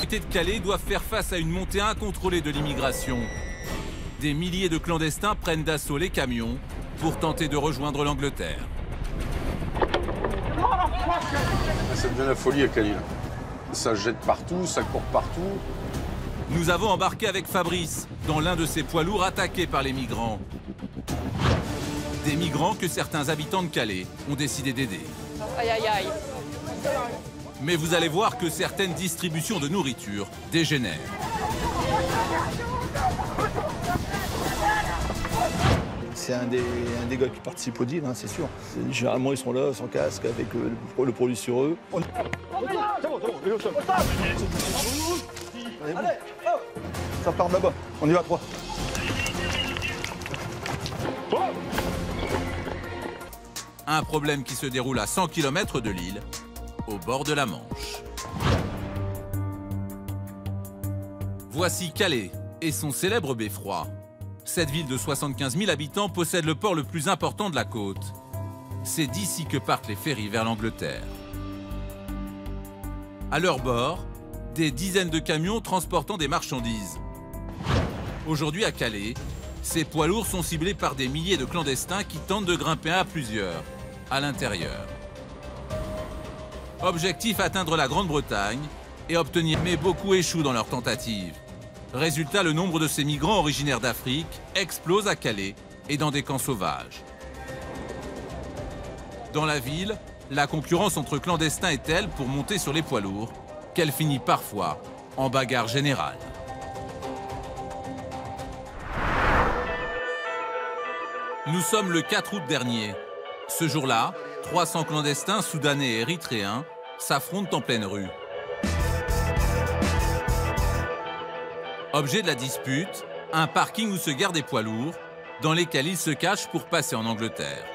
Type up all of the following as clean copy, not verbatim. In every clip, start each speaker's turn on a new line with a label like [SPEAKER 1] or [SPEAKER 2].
[SPEAKER 1] autorités de Calais doivent faire face à une montée incontrôlée de l'immigration. Des milliers de clandestins prennent d'assaut les camions pour tenter de rejoindre l'Angleterre.
[SPEAKER 2] Ça devient la folie à Calais. Ça jette partout, ça court partout.
[SPEAKER 1] Nous avons embarqué avec Fabrice dans l'un de ces poids lourds attaqués par les migrants. Des migrants que certains habitants de Calais ont décidé d'aider.
[SPEAKER 3] Aïe, aïe, aïe.
[SPEAKER 1] Mais vous allez voir que certaines distributions de nourriture dégénèrent.
[SPEAKER 4] C'est un des gars qui participe au deal, hein, c'est sûr. Généralement, ils sont là, sans casque, avec le produit sur eux. Allez, ça part de là-bas, on y va à 3.
[SPEAKER 1] Un problème qui se déroule à 100 km de Lille, au bord de la Manche. Voici Calais et son célèbre beffroi. Cette ville de 75 000 habitants possède le port le plus important de la côte. C'est d'ici que partent les ferries vers l'Angleterre. À leur bord, des dizaines de camions transportant des marchandises. Aujourd'hui à Calais, ces poids lourds sont ciblés par des milliers de clandestins qui tentent de grimper à plusieurs, à l'intérieur. Objectif, atteindre la Grande-Bretagne et obtenir, mais beaucoup échouent dans leur tentative. Résultat, le nombre de ces migrants originaires d'Afrique explose à Calais et dans des camps sauvages. Dans la ville, la concurrence entre clandestins est telle pour monter sur les poids lourds qu'elle finit parfois en bagarre générale. Nous sommes le 4 août dernier. Ce jour-là, 300 clandestins soudanais et érythréens s'affrontent en pleine rue. Objet de la dispute, un parking où se garent des poids lourds, dans lesquels ils se cachent pour passer en Angleterre.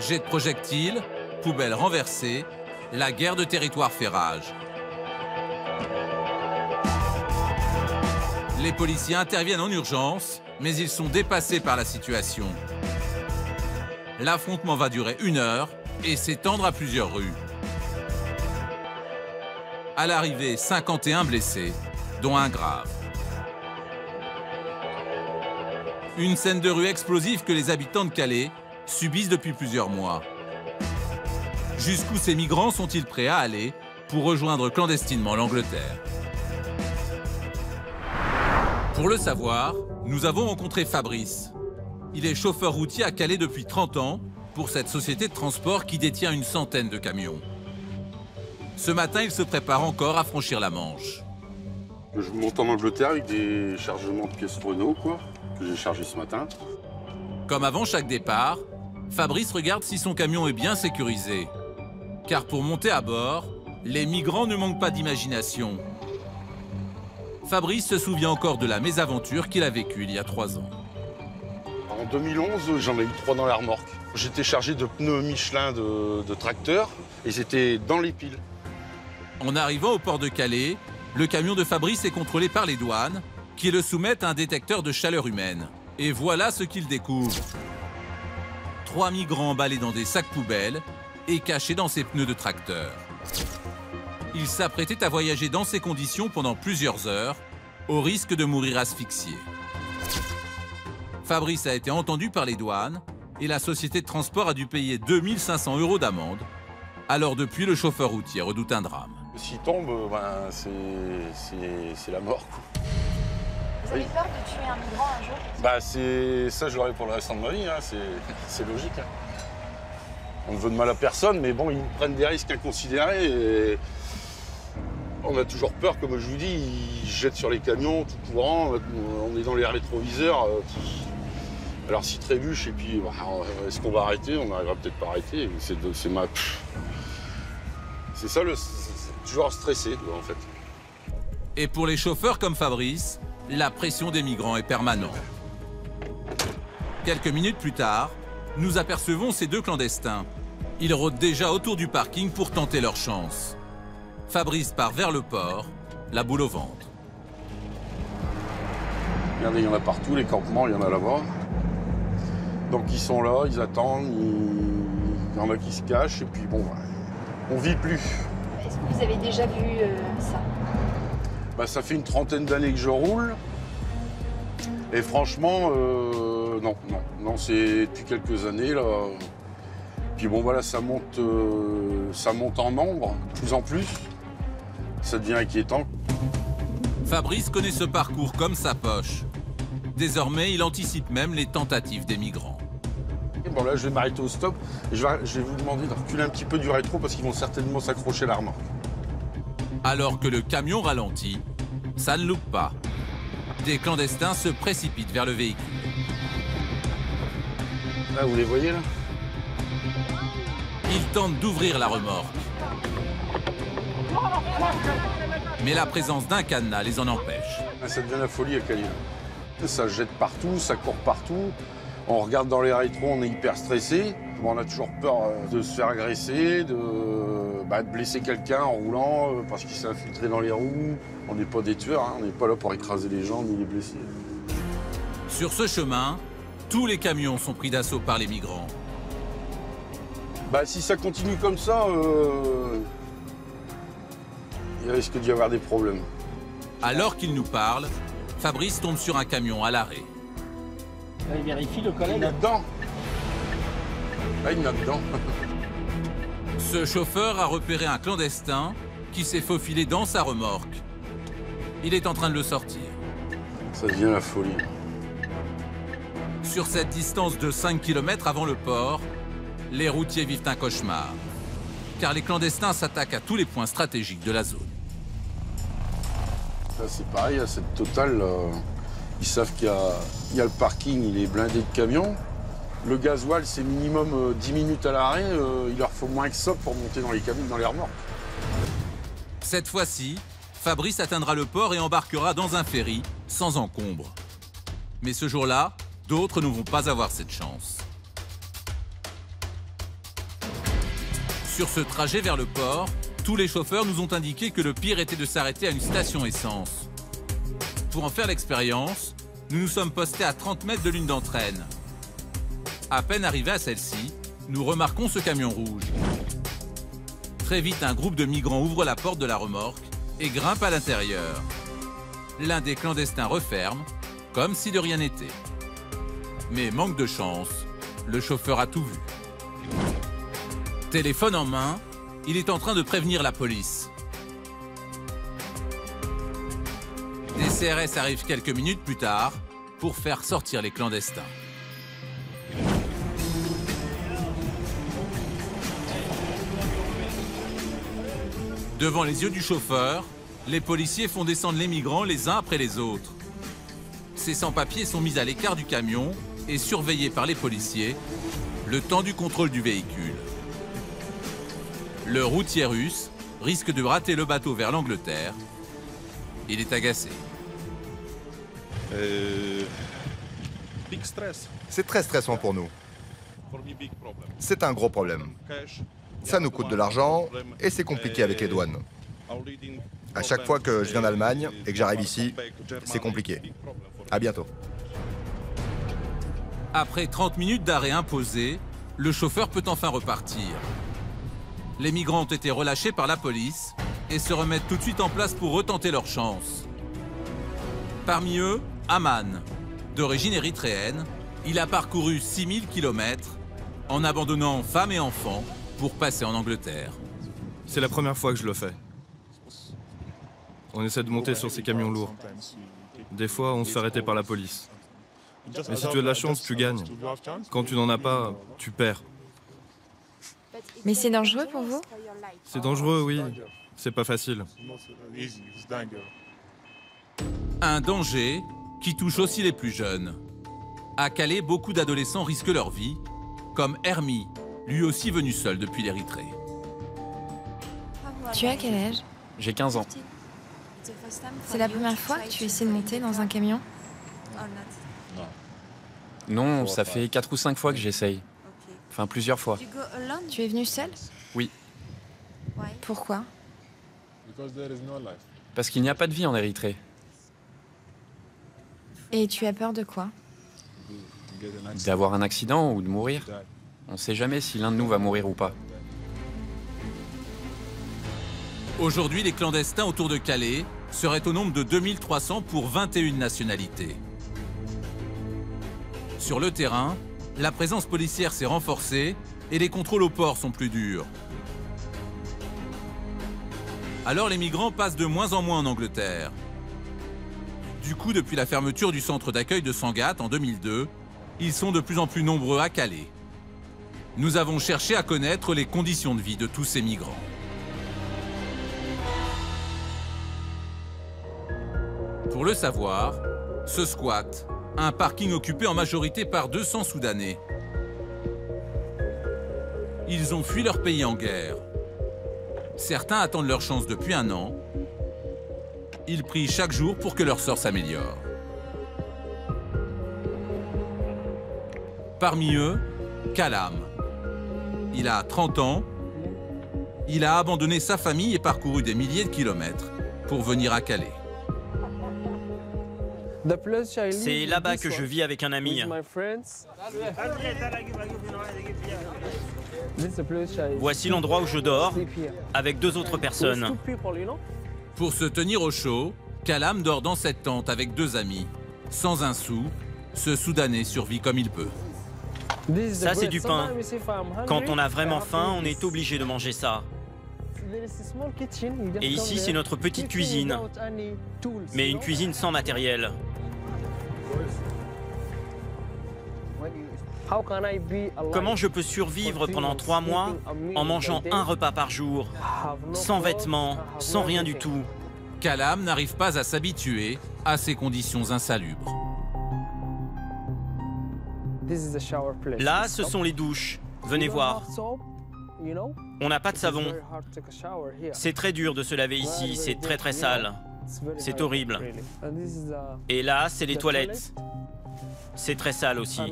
[SPEAKER 1] Jets de projectiles, poubelles renversées, la guerre de territoire fait rage. Les policiers interviennent en urgence, mais ils sont dépassés par la situation. L'affrontement va durer 1 heure et s'étendre à plusieurs rues. À l'arrivée, 51 blessés, dont un grave. Une scène de rue explosive que les habitants de Calais subissent depuis plusieurs mois. Jusqu'où ces migrants sont-ils prêts à aller pour rejoindre clandestinement l'Angleterre? Pour le savoir, nous avons rencontré Fabrice. Il est chauffeur routier à Calais depuis 30 ans pour cette société de transport qui détient une centaine de camions. Ce matin, il se prépare encore à franchir la Manche.
[SPEAKER 2] Je monte en Angleterre avec des chargements de pièces Renault, quoi, que j'ai chargé ce matin.
[SPEAKER 1] Comme avant chaque départ, Fabrice regarde si son camion est bien sécurisé. Car pour monter à bord, les migrants ne manquent pas d'imagination. Fabrice se souvient encore de la mésaventure qu'il a vécue il y a 3 ans.
[SPEAKER 2] En 2011, j'en ai eu 3 dans la remorque. J'étais chargé de pneus Michelin de tracteur et c'était dans les piles.
[SPEAKER 1] En arrivant au port de Calais, le camion de Fabrice est contrôlé par les douanes, qui le soumettent à un détecteur de chaleur humaine. Et voilà ce qu'il découvre. 3 migrants emballés dans des sacs poubelles et cachés dans ces pneus de tracteur. Ils s'apprêtaient à voyager dans ces conditions pendant plusieurs heures, au risque de mourir asphyxiés. Fabrice a été entendu par les douanes et la société de transport a dû payer 2 500 € d'amende. Alors depuis, le chauffeur routier redoute un drame.
[SPEAKER 2] S'il tombe, ben, c'est la mort, quoi.
[SPEAKER 3] Vous avez peur de tuer un migrant un jour?
[SPEAKER 2] Bah, ça, je l'aurai pour le restant de ma vie, hein. C'est logique. Hein. On ne veut de mal à personne, mais bon, ils prennent des risques inconsidérés. Et on a toujours peur, comme je vous dis, ils jettent sur les camions tout courant. On est dans les rétroviseurs. Alors s'ils trébuchent, et puis bah, est-ce qu'on va arrêter? On n'arrivera peut-être pas à arrêter. C'est ça, c'est toujours stressé, en fait.
[SPEAKER 1] Et pour les chauffeurs comme Fabrice, la pression des migrants est permanente. Quelques minutes plus tard, nous apercevons ces 2 clandestins. Ils rôdent déjà autour du parking pour tenter leur chance. Fabrice part vers le port, la boule au ventre.
[SPEAKER 2] Regardez, il y en a partout, les campements, il y en a là-bas. Donc ils sont là, ils attendent, il y en a qui se cachent, et puis bon, on vit plus.
[SPEAKER 3] Est-ce que vous avez déjà vu ça?
[SPEAKER 2] Bah, ça fait une trentaine d'années que je roule. Et franchement, non, c'est depuis quelques années là. Puis bon voilà, ça monte en nombre, de plus en plus. Ça devient inquiétant.
[SPEAKER 1] Fabrice connaît ce parcours comme sa poche. Désormais, il anticipe même les tentatives des migrants.
[SPEAKER 2] Bon là, je vais m'arrêter au stop. Et je vais vous demander de reculer un petit peu du rétro parce qu'ils vont certainement s'accrocher à la remorque.
[SPEAKER 1] Alors que le camion ralentit, ça ne loupe pas. Des clandestins se précipitent vers le véhicule.
[SPEAKER 2] Là, vous les voyez là?
[SPEAKER 1] Ils tentent d'ouvrir la remorque. Mais la présence d'un cadenas les en empêche.
[SPEAKER 2] Ça devient la folie à Calais. Ça jette partout, ça court partout. On regarde dans les rétros, on est hyper stressé. Bon, on a toujours peur de se faire agresser, de blesser quelqu'un en roulant parce qu'il s'est infiltré dans les roues. On n'est pas des tueurs, hein. On n'est pas là pour écraser les gens ni les blesser.
[SPEAKER 1] Sur ce chemin, tous les camions sont pris d'assaut par les migrants.
[SPEAKER 2] Si ça continue comme ça, il risque d'y avoir des problèmes.
[SPEAKER 1] Alors qu'il nous parle, Fabrice tombe sur un camion à l'arrêt.
[SPEAKER 5] Là, il vérifie le
[SPEAKER 2] Il
[SPEAKER 5] collègue.
[SPEAKER 2] y en a dedans. Là, il y en a dedans.
[SPEAKER 1] Ce chauffeur a repéré un clandestin qui s'est faufilé dans sa remorque. Il est en train de le sortir.
[SPEAKER 2] Ça devient la folie.
[SPEAKER 1] Sur cette distance de 5 km avant le port, les routiers vivent un cauchemar. Car les clandestins s'attaquent à tous les points stratégiques de la zone.
[SPEAKER 2] Là, c'est pareil, à cette Total, ils savent qu'il y a le parking, il est blindé de camions. Le gasoil, c'est minimum 10 minutes à l'arrêt. Il leur faut moins que ça pour monter dans les camions, dans les remorques.
[SPEAKER 1] Cette fois-ci, Fabrice atteindra le port et embarquera dans un ferry, sans encombre. Mais ce jour-là, d'autres ne vont pas avoir cette chance. Sur ce trajet vers le port, tous les chauffeurs nous ont indiqué que le pire était de s'arrêter à une station essence. Pour en faire l'expérience, nous nous sommes postés à 30 mètres de l'une d'entre elles. À peine arrivés à celle-ci, nous remarquons ce camion rouge. Très vite, un groupe de migrants ouvre la porte de la remorque et grimpe à l'intérieur. L'un des clandestins referme, comme si de rien n'était. Mais manque de chance, le chauffeur a tout vu. Téléphone en main, il est en train de prévenir la police. Des CRS arrivent quelques minutes plus tard pour faire sortir les clandestins. Devant les yeux du chauffeur, les policiers font descendre les migrants les uns après les autres. Ces sans-papiers sont mis à l'écart du camion et surveillés par les policiers le temps du contrôle du véhicule. Le routier russe risque de rater le bateau vers l'Angleterre. Il est agacé.
[SPEAKER 6] C'est très stressant pour nous. C'est un gros problème. Ça nous coûte de l'argent et c'est compliqué avec les douanes. À chaque fois que je viens d'Allemagne et que j'arrive ici, c'est compliqué. À bientôt.
[SPEAKER 1] Après 30 minutes d'arrêt imposé, le chauffeur peut enfin repartir. Les migrants ont été relâchés par la police et se remettent tout de suite en place pour retenter leur chance. Parmi eux, Aman. D'origine érythréenne, il a parcouru 6000 km en abandonnant femmes et enfants pour passer en Angleterre.
[SPEAKER 7] C'est la première fois que je le fais. On essaie de monter sur ces camions lourds. Des fois, on se fait arrêter par la police. Mais si tu as de la chance, tu gagnes. Quand tu n'en as pas, tu perds.
[SPEAKER 8] Mais c'est dangereux pour vous?
[SPEAKER 7] C'est dangereux, oui. C'est pas facile.
[SPEAKER 1] Un danger qui touche aussi les plus jeunes. À Calais, beaucoup d'adolescents risquent leur vie, comme Hermie, lui aussi venu seul depuis l'Érythrée.
[SPEAKER 8] Tu as quel âge?
[SPEAKER 9] J'ai 15 ans.
[SPEAKER 8] C'est la première fois que tu essaies de monter dans un camion?
[SPEAKER 9] Non, ça fait 4 ou 5 fois que j'essaye. Enfin, plusieurs fois.
[SPEAKER 8] Tu es venu seul?
[SPEAKER 9] Oui,
[SPEAKER 8] Pourquoi?
[SPEAKER 9] parce qu'il n'y a pas de vie en Érythrée.
[SPEAKER 8] Et tu as peur de quoi?
[SPEAKER 9] D'avoir un accident ou de mourir. On ne sait jamais si l'un de nous va mourir ou pas.
[SPEAKER 1] Aujourd'hui, les clandestins autour de Calais seraient au nombre de 2300 pour 21 nationalités. Sur le terrain, la présence policière s'est renforcée et les contrôles au port sont plus durs. Alors les migrants passent de moins en moins en Angleterre. Du coup, depuis la fermeture du centre d'accueil de Sangatte en 2002, ils sont de plus en plus nombreux à Calais. Nous avons cherché à connaître les conditions de vie de tous ces migrants. Pour le savoir, ce squat, un parking occupé en majorité par 200 Soudanais. Ils ont fui leur pays en guerre. Certains attendent leur chance depuis 1 an. Ils prient chaque jour pour que leur sort s'améliore. Parmi eux, Kalam. Il a 30 ans. Il a abandonné sa famille et parcouru des milliers de kilomètres pour venir à Calais.
[SPEAKER 10] C'est là-bas que je vis avec un ami. Voici l'endroit où je dors, avec 2 autres personnes.
[SPEAKER 1] Pour se tenir au chaud, Kalam dort dans cette tente avec 2 amis. Sans un sou, ce Soudanais survit comme il peut.
[SPEAKER 10] Ça, c'est du pain. Quand on a vraiment faim, on est obligé de manger ça. Et ici, c'est notre petite cuisine. Mais une cuisine sans matériel. Comment je peux survivre pendant 3 mois en mangeant un repas par jour, sans vêtements, sans rien du tout?
[SPEAKER 1] Kalam n'arrive pas à s'habituer à ces conditions insalubres.
[SPEAKER 10] Là, ce sont les douches. Venez voir. On n'a pas de savon. C'est très dur de se laver ici, c'est très très sale. C'est horrible. Et là, c'est les toilettes. C'est très sale aussi.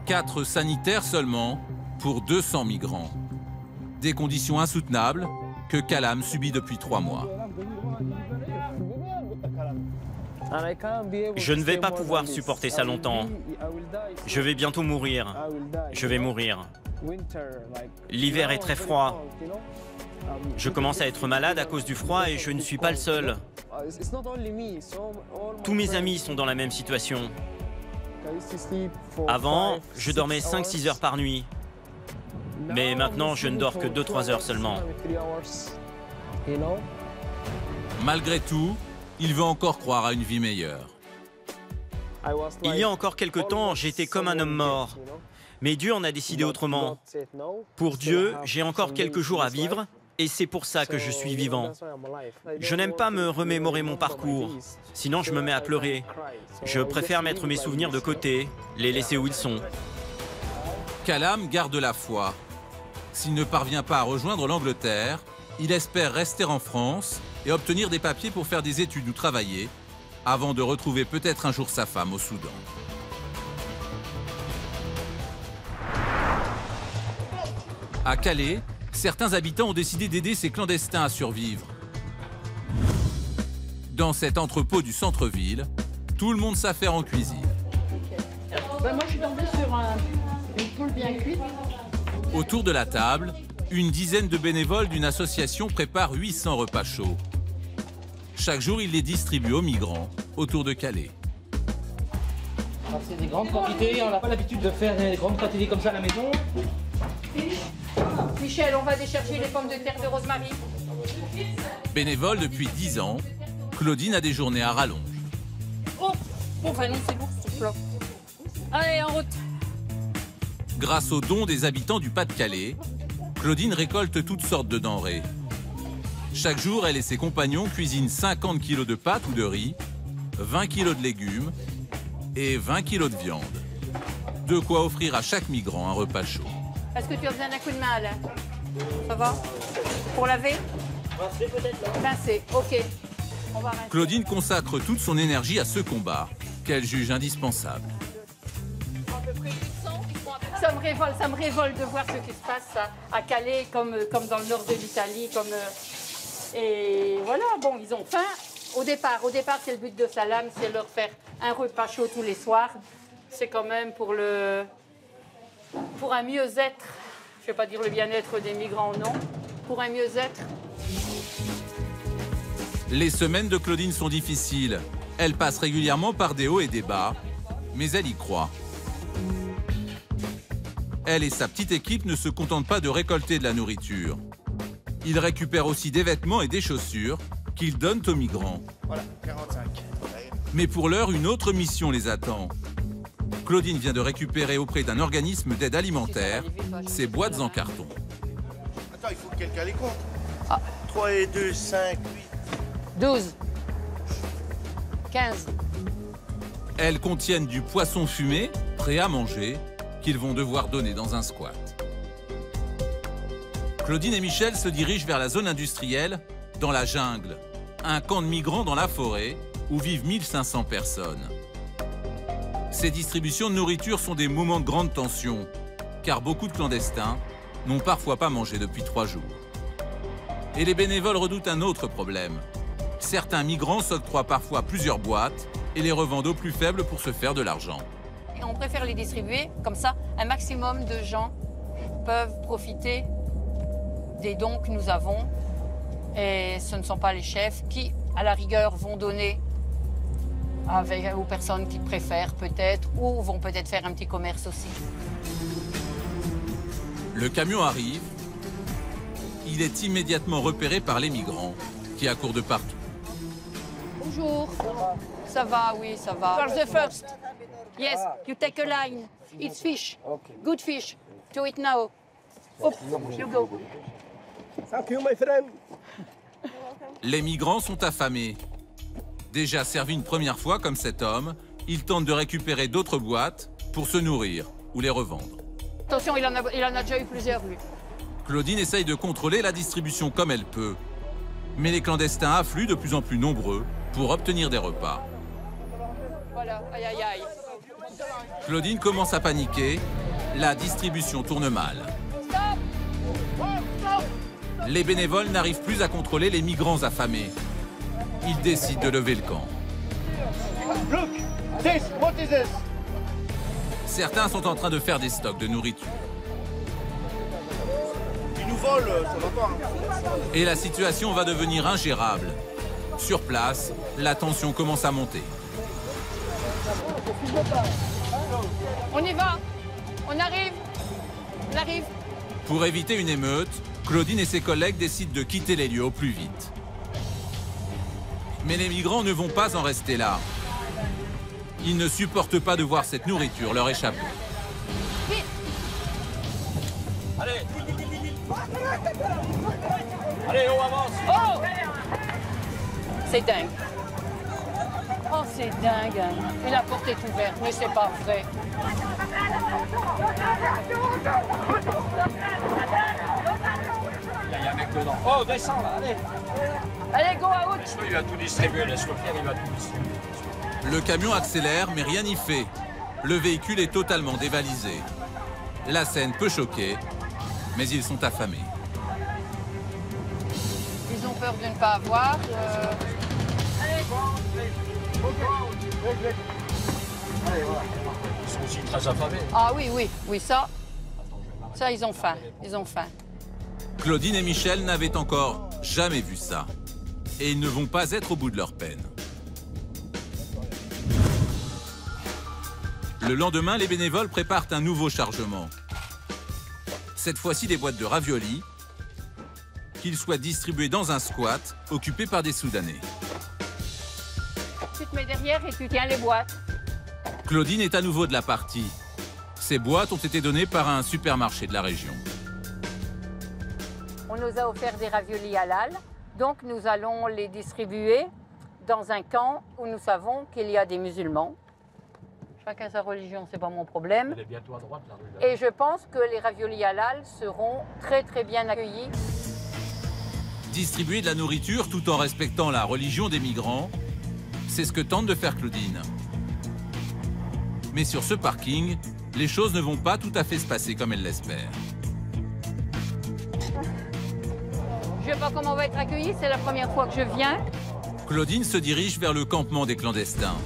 [SPEAKER 1] 4 sanitaires seulement pour 200 migrants. Des conditions insoutenables que Kalam subit depuis 3 mois.
[SPEAKER 10] Je ne vais pas pouvoir supporter ça longtemps. Je vais bientôt mourir. Je vais mourir. L'hiver est très froid. Je commence à être malade à cause du froid et je ne suis pas le seul. Tous mes amis sont dans la même situation. Avant, je dormais 5-6 heures par nuit. Mais maintenant, je ne dors que 2-3 heures seulement.
[SPEAKER 1] Malgré tout, il veut encore croire à une vie meilleure.
[SPEAKER 10] Il y a encore quelque temps, j'étais comme un homme mort. Mais Dieu en a décidé autrement. Pour Dieu, j'ai encore quelques jours à vivre et c'est pour ça que je suis vivant. Je n'aime pas me remémorer mon parcours, sinon je me mets à pleurer. Je préfère mettre mes souvenirs de côté, les laisser où ils sont.
[SPEAKER 1] Kalam garde la foi. S'il ne parvient pas à rejoindre l'Angleterre, il espère rester en France et obtenir des papiers pour faire des études ou travailler, avant de retrouver peut-être un jour sa femme au Soudan. À Calais, certains habitants ont décidé d'aider ces clandestins à survivre. Dans cet entrepôt du centre-ville, tout le monde s'affaire en cuisine.
[SPEAKER 3] Moi, je suis tombée sur une poule bien cuite.
[SPEAKER 1] Autour de la table, une dizaine de bénévoles d'une association préparent 800 repas chauds. Chaque jour, ils les distribuent aux migrants autour de Calais.
[SPEAKER 5] C'est des grandes quantités, on n'a pas l'habitude de faire des grandes quantités comme ça à la maison.
[SPEAKER 3] Michel, on va aller chercher les pommes de terre de Rosemary.
[SPEAKER 1] Bénévole depuis 10 ans, Claudine a des journées à rallonge.
[SPEAKER 3] Oh, bon, enfin non, c'est lourd, c'est plat. Allez, en route.
[SPEAKER 1] Grâce aux dons des habitants du Pas-de-Calais, Claudine récolte toutes sortes de denrées. Chaque jour, elle et ses compagnons cuisinent 50 kilos de pâtes ou de riz, 20 kilos de légumes et 20 kilos de viande. De quoi offrir à chaque migrant un repas chaud.
[SPEAKER 3] Est-ce que tu as besoin d'un coup de main, Alain? Ça va? Pour laver?
[SPEAKER 5] Rincer peut-être là.
[SPEAKER 3] Rincer, ok. On va rincer.
[SPEAKER 1] Claudine consacre toute son énergie à ce combat, qu'elle juge indispensable.
[SPEAKER 3] Ça me révolte de voir ce qui se passe à Calais, comme dans le nord de l'Italie. Et voilà, bon, ils ont faim. Au départ, c'est le but de Salam, c'est leur faire un repas chaud tous les soirs. C'est quand même pour un mieux-être Je ne vais pas dire le bien-être des migrants, non. Pour un mieux-être.
[SPEAKER 1] Les semaines de Claudine sont difficiles. Elle passe régulièrement par des hauts et des bas, mais elle y croit. Elle et sa petite équipe ne se contentent pas de récolter de la nourriture. Ils récupèrent aussi des vêtements et des chaussures qu'ils donnent aux migrants.
[SPEAKER 11] Voilà, 45.
[SPEAKER 1] Mais pour l'heure, une autre mission les attend. Claudine vient de récupérer auprès d'un organisme d'aide alimentaire ces boîtes en carton.
[SPEAKER 11] Attends, il faut que quelqu'un les compte.
[SPEAKER 3] Ah.
[SPEAKER 11] 3 et 2, 5, 8.
[SPEAKER 3] 12. 15.
[SPEAKER 1] Elles contiennent du poisson fumé, prêt à manger, qu'ils vont devoir donner dans un squat. Claudine et Michel se dirigent vers la zone industrielle, dans la jungle, un camp de migrants dans la forêt où vivent 1500 personnes. Ces distributions de nourriture sont des moments de grande tension, car beaucoup de clandestins n'ont parfois pas mangé depuis 3 jours. Et les bénévoles redoutent un autre problème. Certains migrants s'octroient parfois plusieurs boîtes et les revendent au plus faible pour se faire de l'argent.
[SPEAKER 3] Et on préfère les distribuer, comme ça, un maximum de gens peuvent profiter des dons que nous avons. Et ce ne sont pas les chefs qui, à la rigueur, vont donner aux personnes qu'ils préfèrent peut-être, ou vont peut-être faire un petit commerce aussi.
[SPEAKER 1] Le camion arrive. Il est immédiatement repéré par les migrants qui accourent de partout.
[SPEAKER 3] Bonjour. Ça va, oui, ça va. For the first. Yes, you take a line. It's fish. Good fish. Do it now. Hop, you go.
[SPEAKER 11] Thank you, my friend.
[SPEAKER 1] Les migrants sont affamés. Déjà servis une première fois comme cet homme, ils tentent de récupérer d'autres boîtes pour se nourrir ou les revendre.
[SPEAKER 3] Attention, il en a déjà eu plusieurs, lui.
[SPEAKER 1] Claudine essaye de contrôler la distribution comme elle peut. Mais les clandestins affluent de plus en plus nombreux pour obtenir des repas.
[SPEAKER 3] Voilà, aïe aïe aïe.
[SPEAKER 1] Claudine commence à paniquer. La distribution tourne mal. Les bénévoles n'arrivent plus à contrôler les migrants affamés. Ils décident de lever le camp.
[SPEAKER 11] Look, this, what is this?
[SPEAKER 1] Certains sont en train de faire des stocks de nourriture.
[SPEAKER 11] Ils nous volent, ça va pas. Hein.
[SPEAKER 1] Et la situation va devenir ingérable. Sur place, la tension commence à monter.
[SPEAKER 3] On y va. On arrive. On arrive.
[SPEAKER 1] Pour éviter une émeute, Claudine et ses collègues décident de quitter les lieux au plus vite. Mais les migrants ne vont pas en rester là. Ils ne supportent pas de voir cette nourriture leur échapper.
[SPEAKER 3] Vite.
[SPEAKER 5] Allez. Allez, on avance.
[SPEAKER 3] Oh! C'est dingue. Oh, c'est dingue. Hein. Et la porte est ouverte, mais c'est pas vrai.
[SPEAKER 5] Il y a un mec dedans. Oh, descends là, allez.
[SPEAKER 3] Allez, go out.
[SPEAKER 5] Il va tout distribuer, laisse-le faire, il va tout distribuer.
[SPEAKER 1] Le camion accélère, mais rien n'y fait. Le véhicule est totalement dévalisé. La scène peut choquer, mais ils sont affamés.
[SPEAKER 3] Ils ont peur de ne pas avoir.
[SPEAKER 5] Ils sont aussi très affamés.
[SPEAKER 3] Ah oui, oui, oui, ça, ils ont faim, ils ont faim.
[SPEAKER 1] Claudine et Michel n'avaient encore jamais vu ça. Et ils ne vont pas être au bout de leur peine. Le lendemain, les bénévoles préparent un nouveau chargement. Cette fois-ci, des boîtes de raviolis qu'ils souhaitent distribuer dans un squat occupé par des Soudanais.
[SPEAKER 3] Tu te mets derrière et tu tiens les boîtes.
[SPEAKER 1] Claudine est à nouveau de la partie. Ces boîtes ont été données par un supermarché de la région.
[SPEAKER 3] On nous a offert des raviolis halal, donc nous allons les distribuer dans un camp où nous savons qu'il y a des musulmans. Chacun sa religion, c'est pas mon problème.
[SPEAKER 5] Elle est bientôt à droite, la rue, là.
[SPEAKER 3] Et je pense que les raviolis halal seront très très bien accueillis.
[SPEAKER 1] Distribuer de la nourriture tout en respectant la religion des migrants, c'est ce que tente de faire Claudine. Mais sur ce parking, les choses ne vont pas tout à fait se passer comme elle l'espère.
[SPEAKER 3] Je ne sais pas comment on va être accueillis, c'est la première fois que je viens.
[SPEAKER 1] Claudine se dirige vers le campement des clandestins.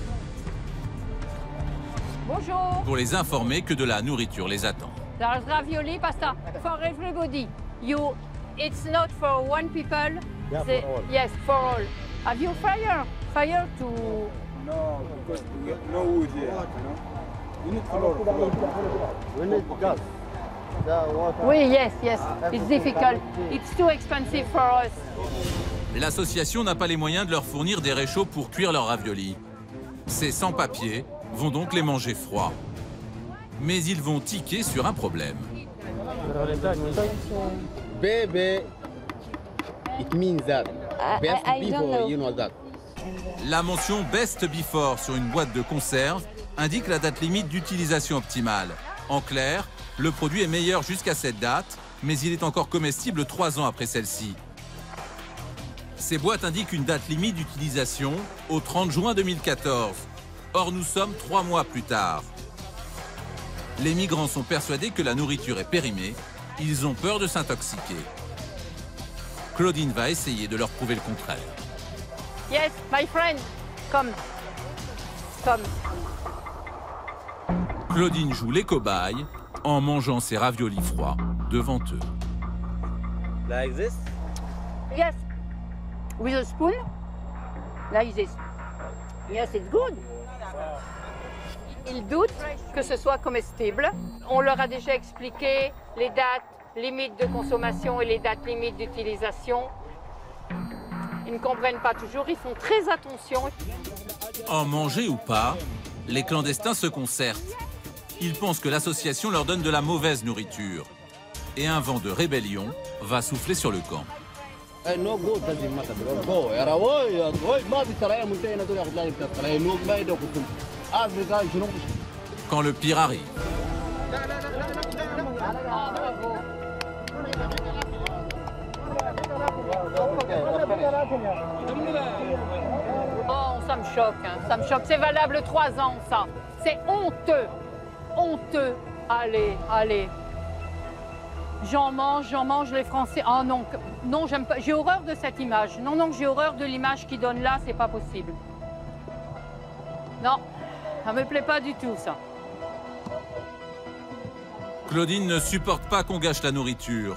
[SPEAKER 3] Bonjour.
[SPEAKER 1] Pour les informer que de la nourriture les attend.
[SPEAKER 3] There's ravioli pasta for everybody. It's not for one people.
[SPEAKER 11] Yeah, for all.
[SPEAKER 3] Yes, for all. Have you fire? Fire to...
[SPEAKER 11] No, because we have no wood here, You need floor. We need gas.
[SPEAKER 3] Oui, yes. It's difficult. It's too expensive for us.
[SPEAKER 1] L'association n'a pas les moyens de leur fournir des réchauds pour cuire leurs raviolis. Ces sans-papiers vont donc les manger froids. Mais ils vont tiquer sur un problème.
[SPEAKER 12] Baby, it means that. Best before, you know that.
[SPEAKER 1] La mention Best Before sur une boîte de conserve indique la date limite d'utilisation optimale. En clair, le produit est meilleur jusqu'à cette date, mais il est encore comestible 3 ans après celle-ci. Ces boîtes indiquent une date limite d'utilisation au 30 juin 2014. Or, nous sommes 3 mois plus tard. Les migrants sont persuadés que la nourriture est périmée. Ils ont peur de s'intoxiquer. Claudine va essayer de leur prouver le contraire.
[SPEAKER 3] Yes, my friend, come.
[SPEAKER 1] Claudine joue les cobayes en mangeant ses raviolis froids devant eux.
[SPEAKER 12] Like this?
[SPEAKER 3] Yes, with a spoon, like this. Yes, it's good. Ils doutent que ce soit comestible. On leur a déjà expliqué les dates limites de consommation et les dates limites d'utilisation. Ils ne comprennent pas toujours, ils font très attention.
[SPEAKER 1] En manger ou pas, les clandestins se concertent. Ils pensent que l'association leur donne de la mauvaise nourriture. Et un vent de rébellion va souffler sur le camp. Quand le pire arrive.
[SPEAKER 3] Oh, ça me choque, ça me choque. C'est valable 3 ans, ça. C'est honteux, honteux. Allez. J'en mange les Français. Oh non, j'aime pas. J'ai horreur de cette image. Non, j'ai horreur de l'image qu'ils donnent là, c'est pas possible. Non, ça me plaît pas du tout, ça.
[SPEAKER 1] Claudine ne supporte pas qu'on gâche la nourriture.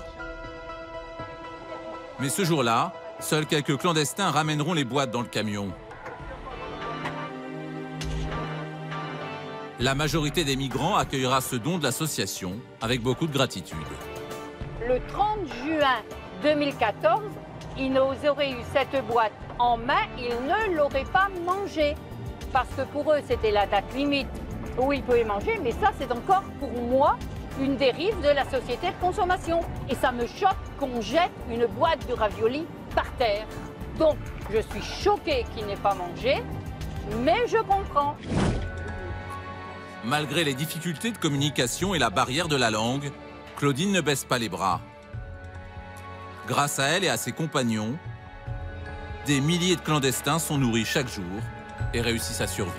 [SPEAKER 1] Mais ce jour-là, seuls quelques clandestins ramèneront les boîtes dans le camion. La majorité des migrants accueillera ce don de l'association avec beaucoup de gratitude.
[SPEAKER 3] Le 30 juin 2014, ils auraient eu cette boîte en main, ils ne l'auraient pas mangée. Parce que pour eux, c'était la date limite où ils pouvaient manger. Mais ça, c'est encore pour moi une dérive de la société de consommation. Et ça me choque qu'on jette une boîte de raviolis par terre. Donc, je suis choquée qu'il n'ait pas mangé, mais je comprends.
[SPEAKER 1] Malgré les difficultés de communication et la barrière de la langue, Claudine ne baisse pas les bras. Grâce à elle et à ses compagnons, des milliers de clandestins sont nourris chaque jour et réussissent à survivre.